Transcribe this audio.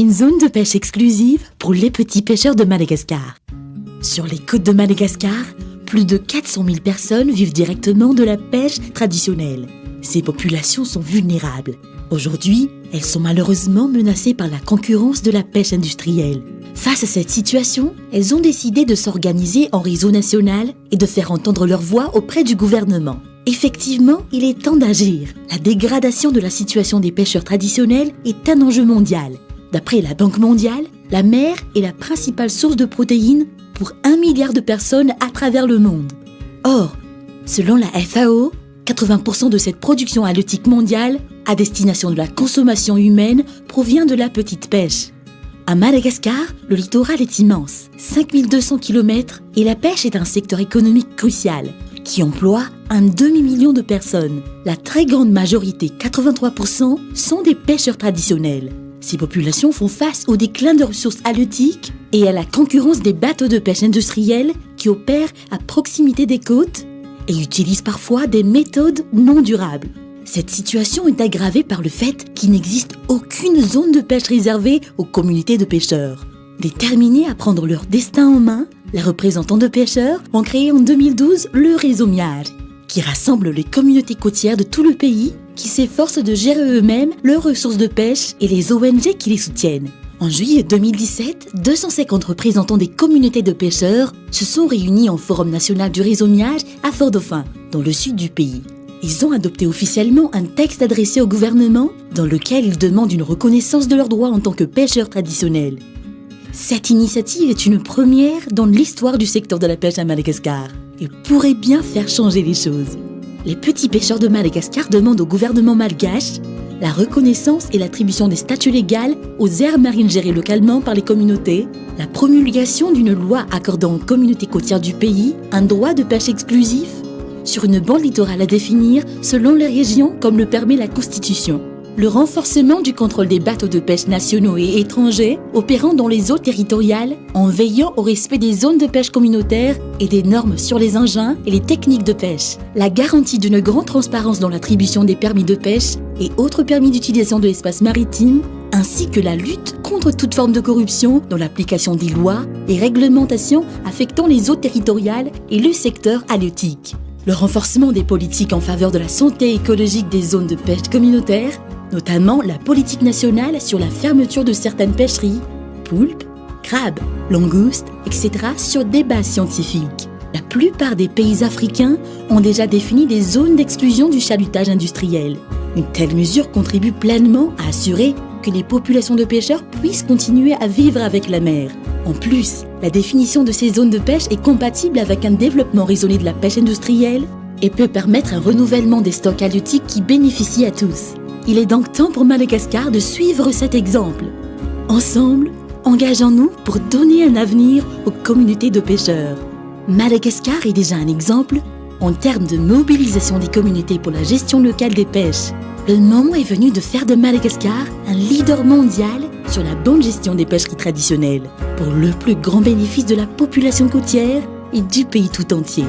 une zone de pêche exclusive pour les petits pêcheurs de Madagascar. Sur les côtes de Madagascar, plus de 400 000 personnes vivent directement de la pêche traditionnelle. Ces populations sont vulnérables. Aujourd'hui, elles sont malheureusement menacées par la concurrence de la pêche industrielle. Face à cette situation, elles ont décidé de s'organiser en réseau national et de faire entendre leur voix auprès du gouvernement. Effectivement, il est temps d'agir. La dégradation de la situation des pêcheurs traditionnels est un enjeu mondial. D'après la Banque mondiale, la mer est la principale source de protéines pour 1 milliard de personnes à travers le monde. Or, selon la FAO, 80% de cette production halieutique mondiale, à destination de la consommation humaine, provient de la petite pêche. À Madagascar, le littoral est immense, 5200 km, et la pêche est un secteur économique crucial, qui emploie un demi-million de personnes. La très grande majorité, 83%, sont des pêcheurs traditionnels. Ces populations font face au déclin de ressources halieutiques et à la concurrence des bateaux de pêche industriels qui opèrent à proximité des côtes et utilisent parfois des méthodes non durables. Cette situation est aggravée par le fait qu'il n'existe aucune zone de pêche réservée aux communautés de pêcheurs. Déterminés à prendre leur destin en main, les représentants de pêcheurs ont créé en 2012 le réseau MIAR, qui rassemble les communautés côtières de tout le pays qui s'efforcent de gérer eux-mêmes leurs ressources de pêche et les ONG qui les soutiennent. En juillet 2017, 250 représentants des communautés de pêcheurs se sont réunis en forum national du réseau MIAR à Fort-Dauphin, dans le sud du pays. Ils ont adopté officiellement un texte adressé au gouvernement dans lequel ils demandent une reconnaissance de leurs droits en tant que pêcheurs traditionnels. Cette initiative est une première dans l'histoire du secteur de la pêche à Madagascar et pourrait bien faire changer les choses. Les petits pêcheurs de Madagascar demandent au gouvernement malgache la reconnaissance et l'attribution des statuts légaux aux aires marines gérées localement par les communautés, la promulgation d'une loi accordant aux communautés côtières du pays un droit de pêche exclusif sur une bande littorale à définir selon les régions comme le permet la Constitution. Le renforcement du contrôle des bateaux de pêche nationaux et étrangers opérant dans les eaux territoriales en veillant au respect des zones de pêche communautaires et des normes sur les engins et les techniques de pêche. La garantie d'une grande transparence dans l'attribution des permis de pêche et autres permis d'utilisation de l'espace maritime, ainsi que la lutte contre toute forme de corruption dans l'application des lois et réglementations affectant les eaux territoriales et le secteur halieutique. Le renforcement des politiques en faveur de la santé écologique des zones de pêche communautaires, notamment la politique nationale sur la fermeture de certaines pêcheries, poulpes, crabes, langoustes, etc. sur des bases scientifiques. La plupart des pays africains ont déjà défini des zones d'exclusion du chalutage industriel. Une telle mesure contribue pleinement à assurer que les populations de pêcheurs puissent continuer à vivre avec la mer. En plus, la définition de ces zones de pêche est compatible avec un développement raisonné de la pêche industrielle et peut permettre un renouvellement des stocks halieutiques qui bénéficient à tous. Il est donc temps pour Madagascar de suivre cet exemple. Ensemble, engageons-nous pour donner un avenir aux communautés de pêcheurs. Madagascar est déjà un exemple en termes de mobilisation des communautés pour la gestion locale des pêches. Le moment est venu de faire de Madagascar un leader mondial sur la bonne gestion des pêcheries traditionnelles, pour le plus grand bénéfice de la population côtière et du pays tout entier.